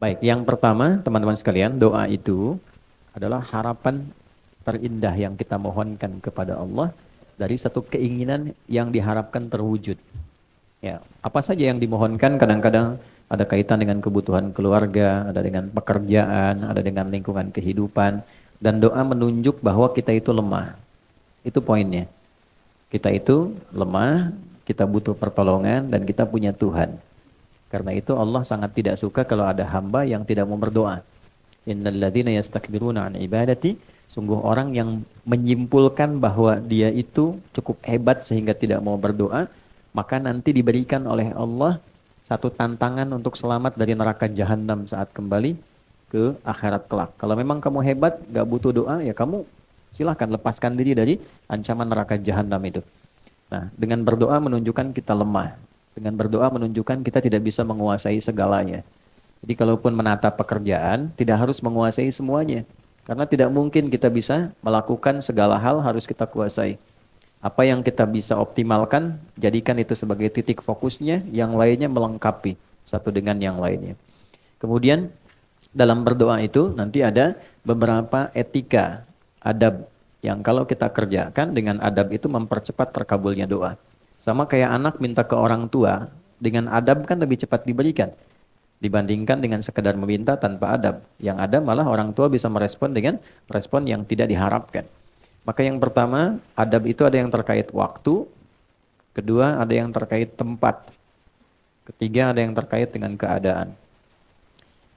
Baik, yang pertama teman-teman sekalian, doa itu adalah harapan terindah yang kita mohonkan kepada Allah dari satu keinginan yang diharapkan terwujud. Ya, apa saja yang dimohonkan kadang-kadang ada kaitan dengan kebutuhan keluarga, ada dengan pekerjaan, ada dengan lingkungan kehidupan, dan doa menunjuk bahwa kita itu lemah. Itu poinnya. Kita itu lemah, kita butuh pertolongan, dan kita punya Tuhan. Karena itu Allah sangat tidak suka kalau ada hamba yang tidak mau berdoa. Innal ladzina yastakbiruna an ibadati, sungguh orang yang menyimpulkan bahwa dia itu cukup hebat sehingga tidak mau berdoa, maka nanti diberikan oleh Allah satu tantangan untuk selamat dari neraka jahanam saat kembali ke akhirat kelak. Kalau memang kamu hebat, gak butuh doa, ya kamu silahkan lepaskan diri dari ancaman neraka jahanam itu. Nah, dengan berdoa menunjukkan kita lemah. Dengan berdoa menunjukkan kita tidak bisa menguasai segalanya. Jadi kalaupun menata pekerjaan, tidak harus menguasai semuanya. Karena tidak mungkin kita bisa melakukan segala hal harus kita kuasai. Apa yang kita bisa optimalkan, jadikan itu sebagai titik fokusnya, yang lainnya melengkapi satu dengan yang lainnya. Kemudian dalam berdoa itu nanti ada beberapa etika, adab yang kalau kita kerjakan dengan adab itu mempercepat terkabulnya doa. Sama kayak anak minta ke orang tua, dengan adab kan lebih cepat diberikan dibandingkan dengan sekedar meminta tanpa adab. Yang ada malah orang tua bisa merespon dengan respon yang tidak diharapkan. Maka yang pertama, adab itu ada yang terkait waktu, kedua ada yang terkait tempat, ketiga ada yang terkait dengan keadaan.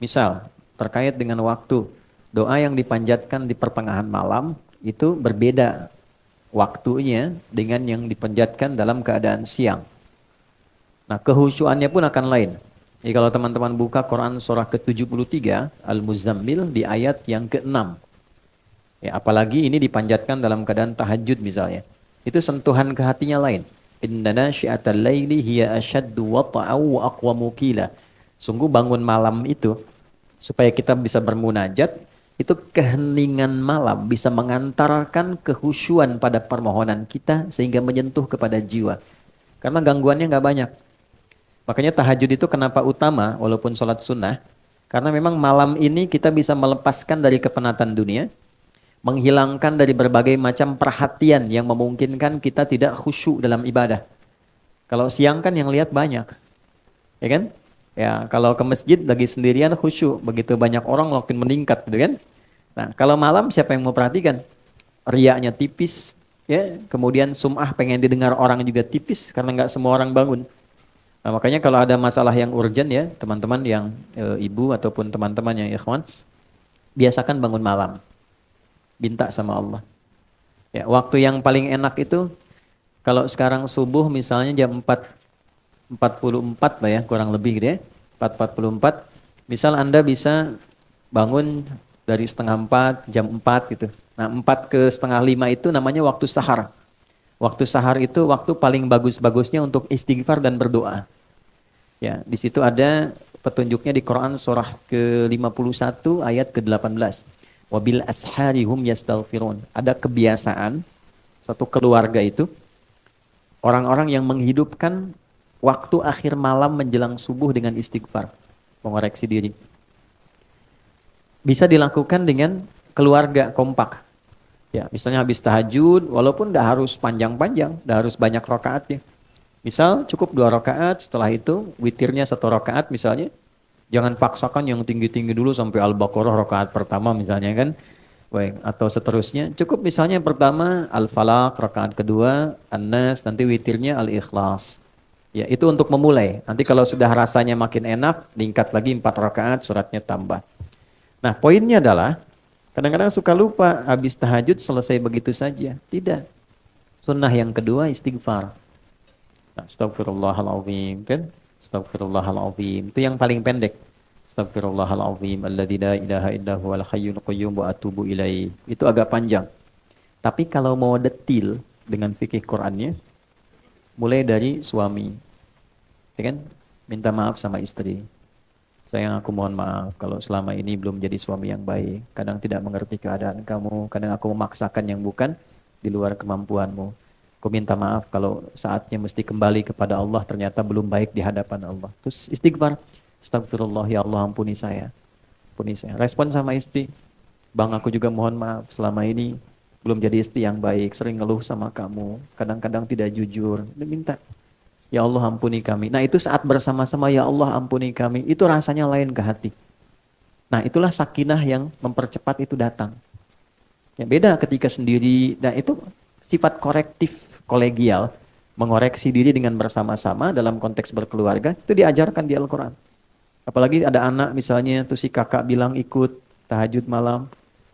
Misal, terkait dengan waktu, doa yang dipanjatkan di pertengahan malam itu berbeda waktunya dengan yang dipanjatkan dalam keadaan siang. Nah, kehusyuannya pun akan lain. Jadi kalau teman-teman buka Quran surah ke-73 Al-Muzammil di ayat yang ke-6. Ya, apalagi ini dipanjatkan dalam keadaan tahajud misalnya. Itu sentuhan ke hatinya lain. Inna nasyi'atal laili hiya asyaddu wata'aw wa aqwamu qila. Sungguh bangun malam itu supaya kita bisa bermunajat, itu keheningan malam bisa mengantarkan kehusyuan pada permohonan kita sehingga menyentuh kepada jiwa. Karena gangguannya nggak banyak. Makanya tahajud itu kenapa utama walaupun sholat sunnah? Karena memang malam ini kita bisa melepaskan dari kepenatan dunia, menghilangkan dari berbagai macam perhatian yang memungkinkan kita tidak khusyuk dalam ibadah. Kalau siang kan yang lihat banyak, ya kan? Ya, kalau ke masjid lagi sendirian khusyuk, begitu banyak orang makin meningkat, gitu kan? Nah, kalau malam siapa yang mau perhatikan? Riaknya tipis, ya. Kemudian sum'ah pengen didengar orang juga tipis karena nggak semua orang bangun. Nah, makanya kalau ada masalah yang urgent ya, teman-teman yang ibu ataupun teman-teman yang ikhwan, biasakan bangun malam. Minta sama Allah. Ya, waktu yang paling enak itu kalau sekarang subuh misalnya jam 4.44 lah ya, kurang lebih gitu ya. 4.44. Misal Anda bisa bangun dari setengah 4, jam 4 gitu. Nah, 4 ke setengah 5 itu namanya waktu sahar. Waktu sahar itu waktu paling bagus-bagusnya untuk istighfar dan berdoa. Ya, di situ ada petunjuknya di Quran surah ke-51 ayat ke-18. Wabil ashari hum yastaghfirun. Ada kebiasaan satu keluarga itu orang-orang yang menghidupkan waktu akhir malam menjelang subuh dengan istighfar, mengoreksi diri. Bisa dilakukan dengan keluarga kompak. Ya, misalnya habis tahajud, walaupun tidak harus panjang-panjang, tidak harus banyak rakaatnya. Misal cukup 2 rakaat, setelah itu witirnya 1 rakaat misalnya. Jangan paksakan yang tinggi-tinggi dulu sampai Al-Baqarah rakaat pertama misalnya kan. Baik, atau seterusnya. Cukup misalnya pertama Al-Falaq, rakaat kedua An-Nas, nanti witirnya Al-Ikhlas. Ya, itu untuk memulai. Nanti kalau sudah rasanya makin enak, tingkat lagi 4 rakaat, suratnya tambah. Nah, poinnya adalah kadang-kadang suka lupa habis tahajud selesai begitu saja. Tidak. Sunnah yang kedua istighfar. Nah, astagfirullahaladzim kan? Astagfirullahaladzim. Itu yang paling pendek. Astagfirullahaladzim alladzi la ilaha illa huwal hayyul qayyum wa atubu ilaih. Itu agak panjang. Tapi kalau mau detil dengan fikih Qur'annya, mulai dari suami. Ya kan? Minta maaf sama istri. Sayang, aku mohon maaf kalau selama ini belum jadi suami yang baik. Kadang tidak mengerti keadaan kamu. Kadang aku memaksakan yang bukan di luar kemampuanmu. Aku minta maaf kalau saatnya mesti kembali kepada Allah ternyata belum baik di hadapan Allah. Terus istighfar. Astagfirullah, ya Allah ampuni saya. ampuni saya. Respon sama istri, bang aku juga mohon maaf selama ini belum jadi istri yang baik, sering ngeluh sama kamu, kadang-kadang tidak jujur. Dia minta, ya Allah ampuni kami. Nah itu saat bersama-sama, ya Allah ampuni kami, itu rasanya lain ke hati. Nah itulah sakinah yang mempercepat itu datang. Ya beda ketika sendiri, dan itu sifat korektif kolegial, mengoreksi diri dengan bersama-sama dalam konteks berkeluarga, itu diajarkan di Al-Quran. Apalagi ada anak misalnya, tuh si kakak bilang ikut tahajud malam,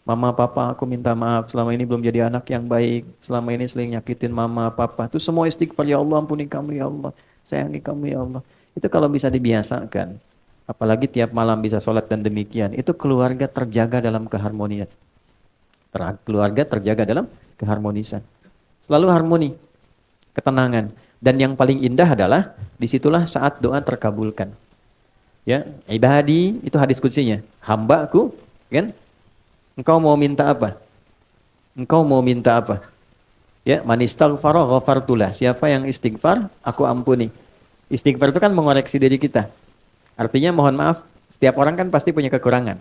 mama papa aku minta maaf, selama ini belum jadi anak yang baik, selama ini sering nyakitin mama papa, itu semua istighfar, ya Allah ampuni kamu ya Allah, sayangi kamu ya Allah. Itu kalau bisa dibiasakan, apalagi tiap malam bisa sholat dan demikian, itu keluarga terjaga dalam keharmonian. Keluarga terjaga dalam keharmonisan. Selalu harmoni, ketenangan. Dan yang paling indah adalah disitulah saat doa terkabulkan. Ya, ibadi itu hadis kutsinya. Hambaku, kan? Engkau mau minta apa? Engkau mau minta apa? Ya, man istaghfara ghafartulah. Siapa yang istighfar, aku ampuni. Istighfar itu kan mengoreksi diri kita. Artinya mohon maaf, setiap orang kan pasti punya kekurangan.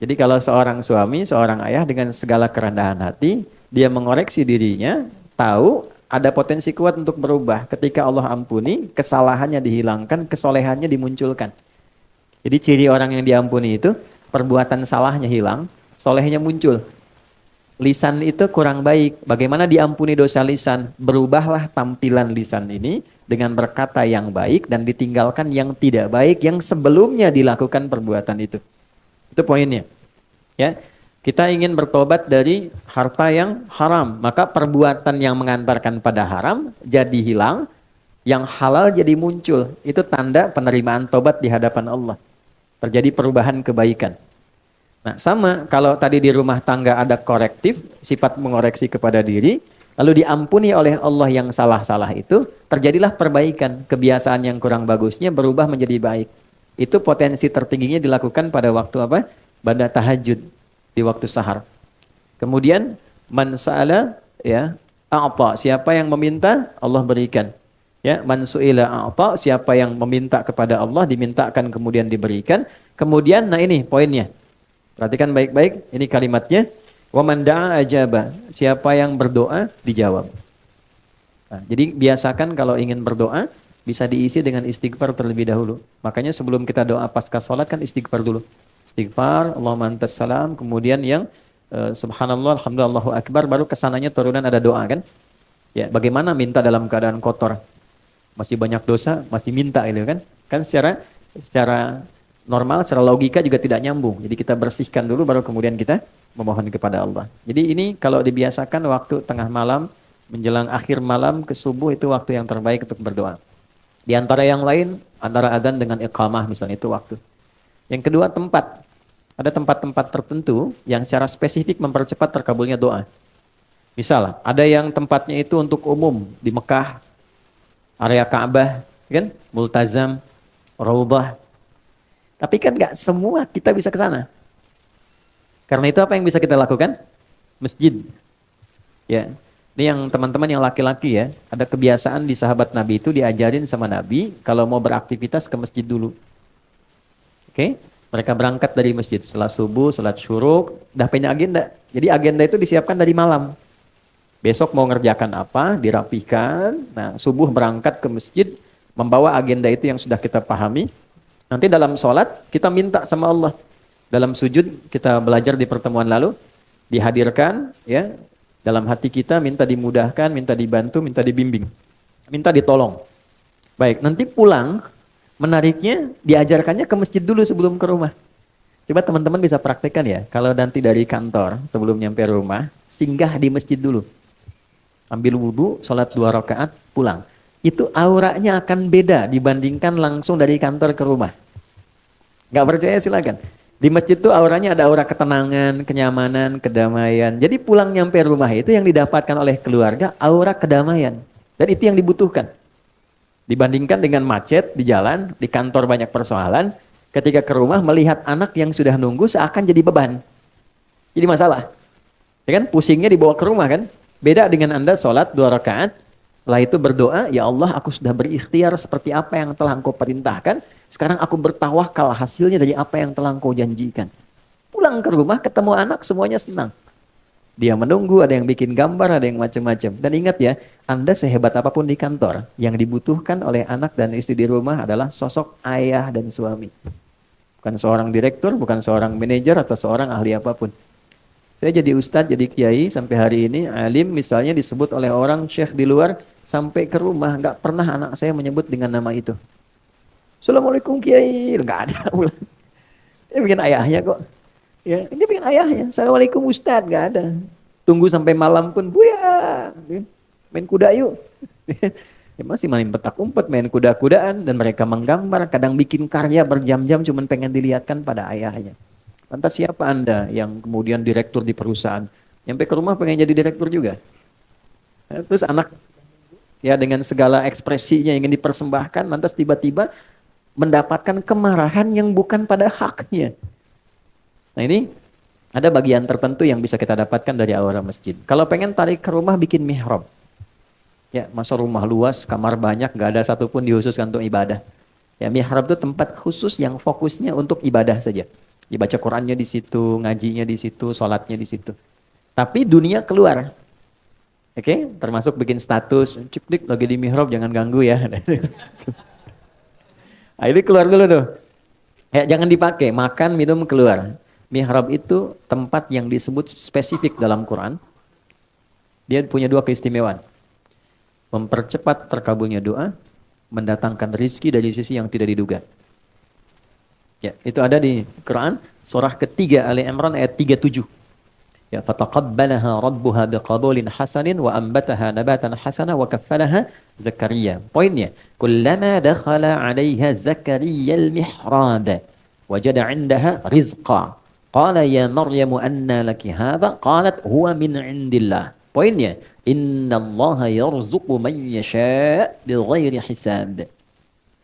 Jadi kalau seorang suami, seorang ayah dengan segala kerendahan hati, dia mengoreksi dirinya, tahu ada potensi kuat untuk berubah. Ketika Allah ampuni, kesalahannya dihilangkan, kesolehannya dimunculkan. Jadi ciri orang yang diampuni itu, perbuatan salahnya hilang, solehnya muncul. Lisan itu kurang baik. Bagaimana diampuni dosa lisan? Berubahlah tampilan lisan ini dengan berkata yang baik dan ditinggalkan yang tidak baik yang sebelumnya dilakukan perbuatan itu. Itu poinnya. Ya, kita ingin bertobat dari harta yang haram, maka perbuatan yang mengantarkan pada haram jadi hilang, yang halal jadi muncul. Itu tanda penerimaan tobat di hadapan Allah. Terjadi perubahan kebaikan. Nah, sama kalau tadi di rumah tangga ada korektif, sifat mengoreksi kepada diri, lalu diampuni oleh Allah yang salah-salah itu, terjadilah perbaikan. Kebiasaan yang kurang bagusnya berubah menjadi baik. Itu potensi tertingginya dilakukan pada waktu apa? Pada tahajud, di waktu sahar. Kemudian man sa'ala, ya, a'ta, siapa yang meminta Allah berikan. Ya, man su'ila a'ta, siapa yang meminta kepada Allah dimintakan kemudian diberikan. Kemudian nah ini poinnya. Perhatikan baik-baik, ini kalimatnya. Wa man da'a ajaba, siapa yang berdoa dijawab. Nah, jadi biasakan kalau ingin berdoa bisa diisi dengan istighfar terlebih dahulu. Makanya sebelum kita doa pasca sholat kan istighfar dulu. Istighfar, Allahumma antas salam, kemudian yang subhanallah, alhamdulillah, Allahu akbar, baru kesananya turunan ada doa kan. Ya, bagaimana minta dalam keadaan kotor? Masih banyak dosa, masih minta gitu kan. Kan secara normal, secara logika juga tidak nyambung. Jadi kita bersihkan dulu baru kemudian kita memohon kepada Allah. Jadi ini kalau dibiasakan waktu tengah malam, menjelang akhir malam ke subuh itu waktu yang terbaik untuk berdoa. Di antara yang lain, antara adzan dengan iqamah misalnya itu waktu. Yang kedua tempat. Ada tempat-tempat tertentu yang secara spesifik mempercepat terkabulnya doa. Misal, ada yang tempatnya itu untuk umum di Mekah, area Ka'bah, kan? Multazam, Raudhah. Tapi kan nggak semua kita bisa ke sana. Karena itu apa yang bisa kita lakukan? Masjid. Ya. Ini yang teman-teman yang laki-laki ya, ada kebiasaan di sahabat Nabi itu diajarin sama Nabi kalau mau beraktivitas ke masjid dulu. Oke? Mereka berangkat dari masjid setelah subuh, salat syuruk, udah punya agenda. Jadi agenda itu disiapkan dari malam. Besok mau ngerjakan apa, dirapikan. Nah, subuh berangkat ke masjid, membawa agenda itu yang sudah kita pahami. Nanti dalam sholat, kita minta sama Allah. Dalam sujud, kita belajar di pertemuan lalu, dihadirkan, ya, dalam hati kita, minta dimudahkan, minta dibantu, minta dibimbing. Minta ditolong. Baik, nanti pulang, menariknya, diajarkannya ke masjid dulu sebelum ke rumah. Coba teman-teman bisa praktekkan ya, kalau nanti dari kantor, sebelum nyampe rumah, singgah di masjid dulu. Ambil wudhu, sholat 2 rakaat, pulang. Itu auranya akan beda dibandingkan langsung dari kantor ke rumah. Nggak percaya silakan. Di masjid itu auranya ada aura ketenangan, kenyamanan, kedamaian. Jadi pulang nyampe rumah itu yang didapatkan oleh keluarga, aura kedamaian. Dan itu yang dibutuhkan. Dibandingkan dengan macet di jalan, di kantor banyak persoalan, ketika ke rumah melihat anak yang sudah nunggu seakan jadi beban. Jadi masalah. Ya kan? Pusingnya dibawa ke rumah kan? Beda dengan Anda sholat 2 rakaat, setelah itu berdoa, ya Allah aku sudah berikhtiar seperti apa yang telah Engkau perintahkan, Sekarang aku bertawakal hasilnya dari apa yang telah engkau janjikan. Pulang ke rumah ketemu anak semuanya senang. Dia menunggu, ada yang bikin gambar, ada yang macam-macam. Dan ingat ya, Anda sehebat apapun di kantor, yang dibutuhkan oleh anak dan istri di rumah adalah sosok ayah dan suami. Bukan seorang direktur, bukan seorang manajer atau seorang ahli apapun. Saya jadi ustadz, jadi kiai sampai hari ini, alim misalnya disebut oleh orang syekh di luar, sampai ke rumah nggak pernah anak saya menyebut dengan nama itu. Assalamualaikum kiai, nggak ada. Ini bikin ayahnya kok. Ya, ini bikin ayahnya. Assalamualaikum ustadz, nggak ada. Tunggu sampai malam pun, buya, main kuda yuk. Ya, masih main petak umpet, main kuda-kudaan, dan mereka menggambar, kadang bikin karya berjam-jam cuman pengen dilihatkan pada ayahnya. Lantas siapa Anda yang kemudian direktur di perusahaan? Nyampe ke rumah pengen jadi direktur juga. Terus anak ya dengan segala ekspresinya ingin dipersembahkan, lantas tiba-tiba mendapatkan kemarahan yang bukan pada haknya. Nah ini ada bagian tertentu yang bisa kita dapatkan dari aura masjid. Kalau pengen tarik ke rumah bikin mihrab. Ya, masa rumah luas, kamar banyak, gak ada satupun dihususkan untuk ibadah. Ya, mihrab itu tempat khusus yang fokusnya untuk ibadah saja. Dibaca Qurannya di situ, ngajinya di situ, sholatnya di situ. Tapi dunia keluar. Oke, termasuk bikin status, ciplik lagi di mihrab jangan ganggu ya. Nah, ini keluar dulu tuh. Ya, jangan dipakai, makan, minum, keluar. Mihrab itu tempat yang disebut spesifik dalam Quran. Dia punya dua keistimewaan. Mempercepat terkabulnya doa, mendatangkan rizki dari sisi yang tidak diduga. Ya, itu ada di Quran surah ketiga Ali Imran ayat 37. Ya, fataqabbalaha rabbuha biqabulin hasanin wa ambataha nabatan hasana wa kaffalaha Zakaria. Poinnya, kullama dakhala 'alaiha Zakaria al-mihrab wajada 'indaha rizqa. Qala ya Maryamu anna laki hadha? Qalat huwa min 'indillah. Poinnya, innallaha yarzuqu man yasha' bighairi hisab.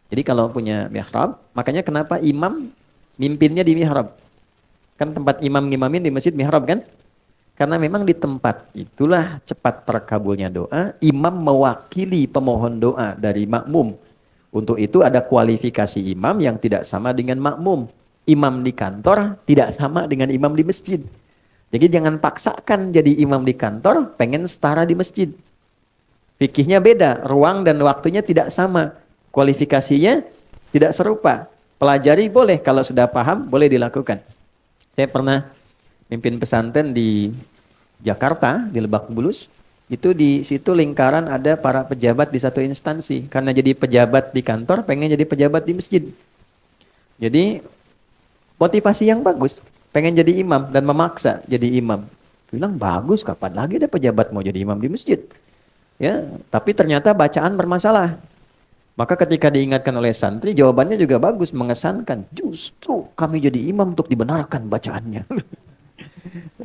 Jadi kalau punya mihrab, makanya kenapa imam mimpinnya di mihrab? Kan tempat imam ngimamin di masjid mihrab kan? Karena memang di tempat itulah cepat terkabulnya doa, imam mewakili pemohon doa dari makmum. Untuk itu ada kualifikasi imam yang tidak sama dengan makmum. Imam di kantor tidak sama dengan imam di masjid. Jadi jangan paksakan jadi imam di kantor, pengen setara di masjid. Fikihnya beda, ruang dan waktunya tidak sama. Kualifikasinya tidak serupa. Pelajari boleh, kalau sudah paham boleh dilakukan. Saya pernah mimpin pesantren di Jakarta, di Lebak Bulus. Itu di situ lingkaran ada para pejabat di satu instansi. Karena jadi pejabat di kantor, pengen jadi pejabat di masjid. Jadi motivasi yang bagus, pengen jadi imam dan memaksa jadi imam. Bilang bagus, kapan lagi ada pejabat mau jadi imam di masjid? Ya, tapi ternyata bacaan bermasalah. Maka ketika diingatkan oleh santri, jawabannya juga bagus, mengesankan. Justru kami jadi imam untuk dibenarkan bacaannya.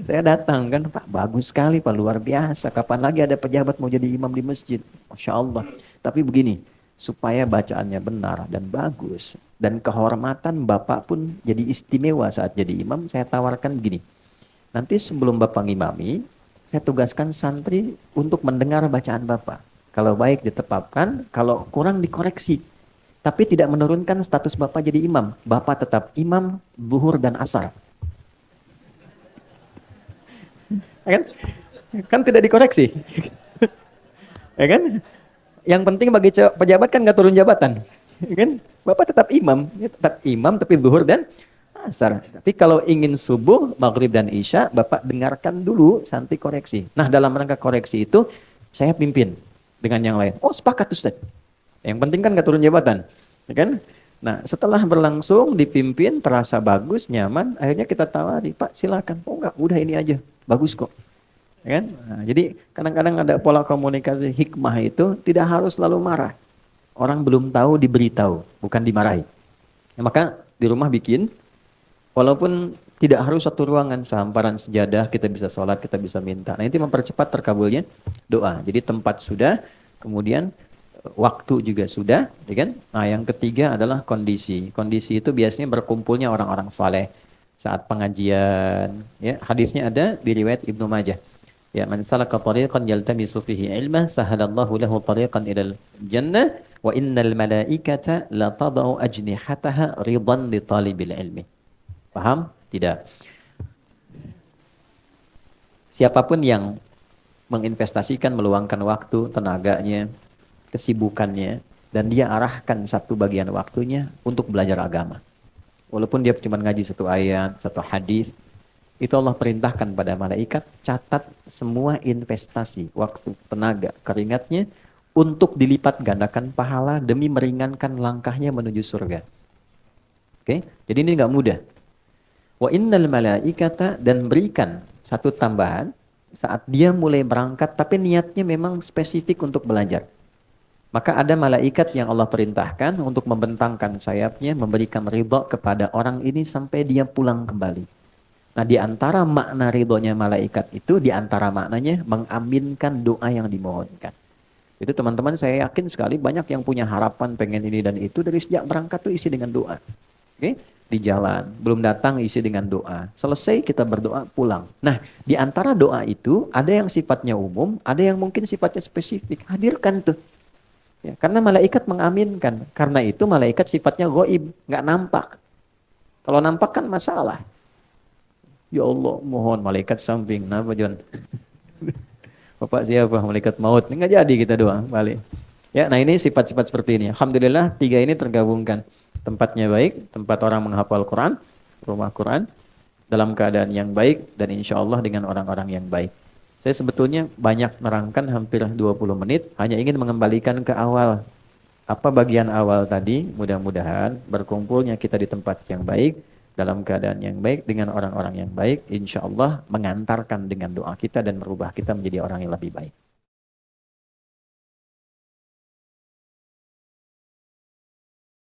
Saya datang kan, Pak, bagus sekali Pak, luar biasa. Kapan lagi ada pejabat mau jadi imam di masjid? Masya Allah. Tapi begini, supaya bacaannya benar dan bagus, dan kehormatan Bapak pun jadi istimewa saat jadi imam, saya tawarkan begini. Nanti sebelum Bapak ngimami, saya tugaskan santri untuk mendengar bacaan Bapak. Kalau baik ditetapkan, kalau kurang dikoreksi. Tapi tidak menurunkan status Bapak jadi imam. Bapak tetap imam, zuhur dan asar. Kan? Kan tidak dikoreksi. Ya kan? Yang penting bagi pejabat kan nggak turun jabatan. Ya kan? Bapak tetap imam tapi zuhur dan asar. Tapi kalau ingin subuh, maghrib dan isya, Bapak dengarkan dulu, santai koreksi. Nah, dalam rangka koreksi itu, saya pimpin dengan yang lain. Oh, sepakat Ustaz. Yang penting kan nggak turun jabatan, ya kan? Nah, setelah berlangsung dipimpin, terasa bagus, nyaman, akhirnya kita tawari, Pak silakan. Oh enggak, udah ini aja, bagus kok, ya kan? Nah, jadi kadang-kadang ada pola komunikasi hikmah itu tidak harus selalu marah. Orang belum tahu diberitahu, bukan dimarahi. Ya, maka di rumah bikin, walaupun tidak harus satu ruangan, sehamparan sejadah, kita bisa sholat, kita bisa minta. Nah, itu mempercepat terkabulnya doa. Jadi tempat sudah, kemudian waktu juga sudah, ya kan? Nah, yang ketiga adalah kondisi. Kondisi itu biasanya berkumpulnya orang-orang saleh saat pengajian. Ya, hadisnya ada di riwayat Ibnu Majah. Ya, man salaka tariqan yaltamisu fihi ilma, sahalallahu lahu tariqan ilal jannah, Wa innal malaikata la tadau ajnihataha ridan li talibil ilmi. Paham? Tidak. Siapapun yang menginvestasikan, meluangkan waktu, tenaganya, kesibukannya, dan dia arahkan satu bagian waktunya untuk belajar agama. Walaupun dia cuma ngaji satu ayat, satu hadis, itu Allah perintahkan pada malaikat, catat semua investasi, waktu, tenaga, keringatnya, untuk dilipat gandakan pahala demi meringankan langkahnya menuju surga. Oke? Jadi ini nggak mudah. Wa innal malaikata, dan berikan satu tambahan, saat dia mulai berangkat, tapi niatnya memang spesifik untuk belajar. Maka ada malaikat yang Allah perintahkan untuk membentangkan sayapnya, memberikan ridha kepada orang ini sampai dia pulang kembali. Nah, di antara makna ridhonya malaikat itu, di antara maknanya mengaminkan doa yang dimohonkan. Itu teman-teman, saya yakin sekali banyak yang punya harapan pengen ini dan itu, dari sejak berangkat tuh isi dengan doa. Oke? Di jalan, belum datang isi dengan doa. Selesai kita berdoa, pulang. Nah, di antara doa itu ada yang sifatnya umum, ada yang mungkin sifatnya spesifik. Hadirkan tuh. Ya, karena malaikat mengaminkan. Karena itu malaikat sifatnya ghaib, nggak nampak. Kalau nampak kan masalah. Ya Allah, mohon malaikat samping. Kenapa John? Bapak siapa? Malaikat maut. Nggak jadi kita doa balik. Ya, nah ini sifat-sifat seperti ini. Alhamdulillah 3 ini tergabungkan. Tempatnya baik, tempat orang menghafal Quran, rumah Quran, dalam keadaan yang baik, dan insya Allah dengan orang-orang yang baik. Saya sebetulnya banyak nerangkan hampir 20 menit, hanya ingin mengembalikan ke awal. Apa bagian awal tadi, mudah-mudahan berkumpulnya kita di tempat yang baik, dalam keadaan yang baik, dengan orang-orang yang baik, insya Allah mengantarkan dengan doa kita dan merubah kita menjadi orang yang lebih baik.